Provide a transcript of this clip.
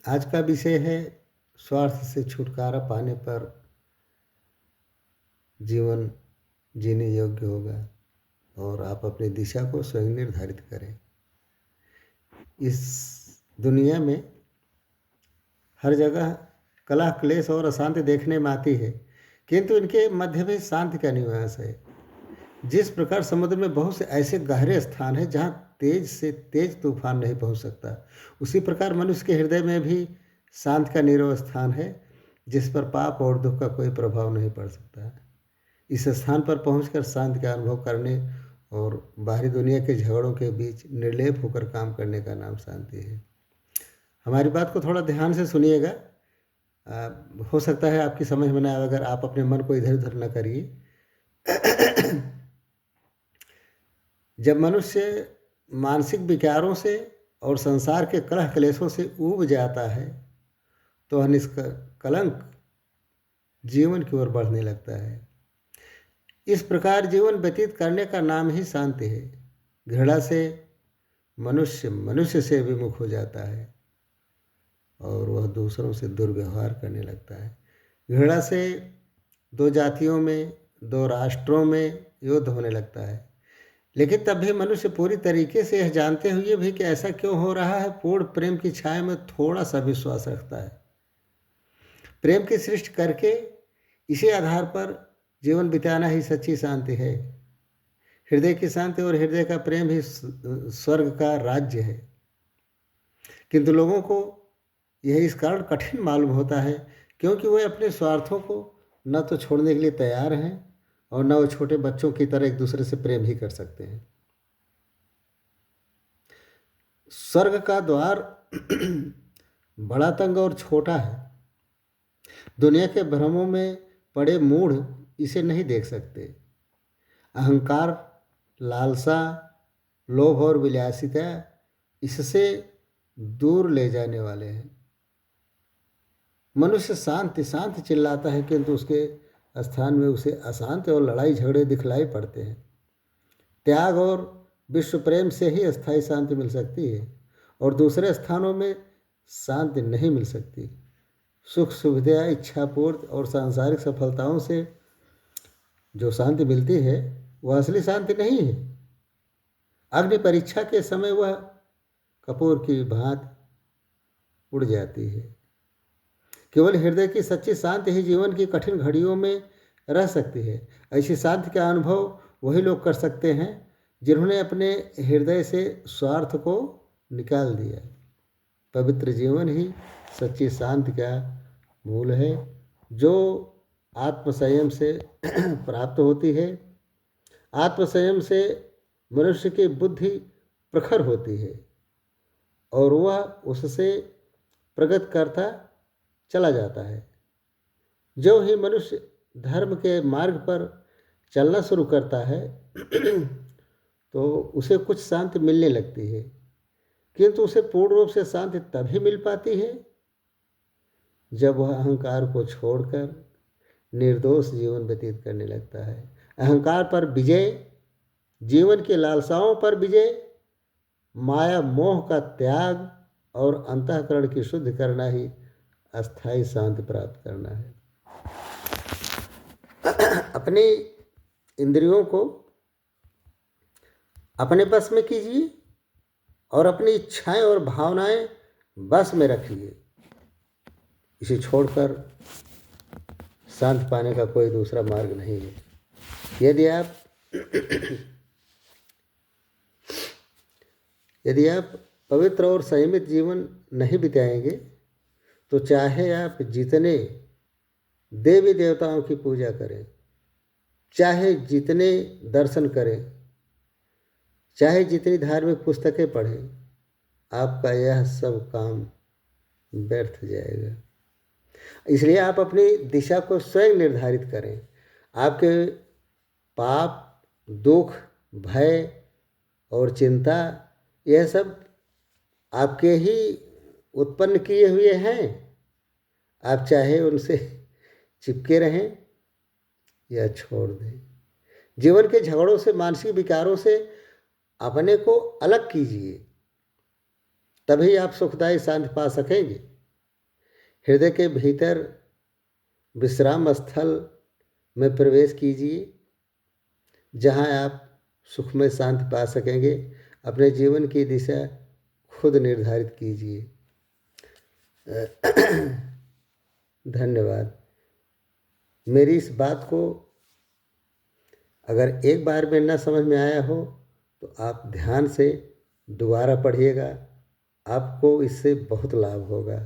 आज का विषय है स्वार्थ से छुटकारा पाने पर जीवन जीने योग्य होगा और आप अपनी दिशा को स्वयं निर्धारित करें। इस दुनिया में हर जगह कलह क्लेश और अशांति देखने में आती है, किंतु इनके मध्य में शांति का निवास है। जिस प्रकार समुद्र में बहुत से ऐसे गहरे स्थान हैं जहाँ तेज से तेज तूफान नहीं पहुँच सकता, उसी प्रकार मनुष्य के हृदय में भी शांति का नीरव स्थान है, जिस पर पाप और दुख का कोई प्रभाव नहीं पड़ सकता। इस स्थान पर पहुंचकर शांति का अनुभव करने और बाहरी दुनिया के झगड़ों के बीच निर्लेप होकर काम करने का नाम शांति है। हमारी बात को थोड़ा ध्यान से सुनिएगा। हो सकता है आपकी समझ में ना आए, अगर आप अपने मन को इधर उधर न करिए। जब मनुष्य मानसिक विकारों से और संसार के कलह क्लेशों से ऊब जाता है तो वह निष्कलंक जीवन की ओर बढ़ने लगता है। इस प्रकार जीवन व्यतीत करने का नाम ही शांति है। घृणा से मनुष्य मनुष्य से विमुख हो जाता है और वह दूसरों से दुर्व्यवहार करने लगता है। घृणा से दो जातियों में, दो राष्ट्रों में युद्ध होने लगता है। लेकिन तब भी मनुष्य पूरी तरीके से यह जानते हुए भी कि ऐसा क्यों हो रहा है, पूर्ण प्रेम की छाया में थोड़ा सा विश्वास रखता है। प्रेम की सृष्टि करके इसी आधार पर जीवन बिताना ही सच्ची शांति है। हृदय की शांति और हृदय का प्रेम ही स्वर्ग का राज्य है। किंतु लोगों को यह इस कारण कठिन मालूम होता है क्योंकि वे अपने स्वार्थों को न तो छोड़ने के लिए तैयार हैं और न वो छोटे बच्चों की तरह एक दूसरे से प्रेम ही कर सकते हैं। स्वर्ग का द्वार बड़ा तंग और छोटा है। दुनिया के भ्रमों में पड़े मूढ़ इसे नहीं देख सकते। अहंकार, लालसा, लोभ और विलासिता इससे दूर ले जाने वाले हैं। मनुष्य शांति शांति चिल्लाता है, किंतु उसके स्थान में उसे अशांति और लड़ाई झगड़े दिखलाई पड़ते हैं। त्याग और विश्व प्रेम से ही अस्थायी शांति मिल सकती है और दूसरे स्थानों में शांति नहीं मिल सकती। सुख सुविधा, इच्छापूर्ति और सांसारिक सफलताओं से जो शांति मिलती है वह असली शांति नहीं है। अग्नि परीक्षा के समय वह कपूर की भांति उड़ जाती है। केवल हृदय की सच्ची शांति ही जीवन की कठिन घड़ियों में रह सकती है। ऐसी शांति का अनुभव वही लोग कर सकते हैं जिन्होंने अपने हृदय से स्वार्थ को निकाल दिया। पवित्र जीवन ही सच्ची शांति का मूल है, जो आत्मसंयम से प्राप्त होती है। आत्मसंयम से मनुष्य की बुद्धि प्रखर होती है और वह उससे प्रगति करता चला जाता है। जो ही मनुष्य धर्म के मार्ग पर चलना शुरू करता है तो उसे कुछ शांति मिलने लगती है, किंतु उसे पूर्ण रूप से शांति तभी मिल पाती है जब वह अहंकार को छोड़कर निर्दोष जीवन व्यतीत करने लगता है। अहंकार पर विजय, जीवन की लालसाओं पर विजय, माया मोह का त्याग और अंतःकरण की शुद्ध करना ही अस्थायी शांति प्राप्त करना है। अपनी इंद्रियों को अपने बस में कीजिए और अपनी इच्छाएं और भावनाएं बस में रखिए। इसे छोड़कर शांति पाने का कोई दूसरा मार्ग नहीं है। यदि आप पवित्र और संयमित जीवन नहीं बिताएंगे तो चाहे आप जितने देवी देवताओं की पूजा करें, चाहे जितने दर्शन करें, चाहे जितनी धार्मिक पुस्तकें पढ़ें, आपका यह सब काम व्यर्थ जाएगा। इसलिए आप अपनी दिशा को स्वयं निर्धारित करें। आपके पाप, दुख, भय और चिंता यह सब आपके ही उत्पन्न किए हुए हैं। आप चाहे उनसे चिपके रहें या छोड़ दें। जीवन के झगड़ों से, मानसिक विकारों से अपने को अलग कीजिए, तभी आप सुखदायी शांति पा सकेंगे। हृदय के भीतर विश्राम स्थल में प्रवेश कीजिए, जहाँ आप सुखमय शांति पा सकेंगे। अपने जीवन की दिशा खुद निर्धारित कीजिए। धन्यवाद। मेरी इस बात को अगर एक बार में न समझ में आया हो तो आप ध्यान से दोबारा पढ़िएगा, आपको इससे बहुत लाभ होगा।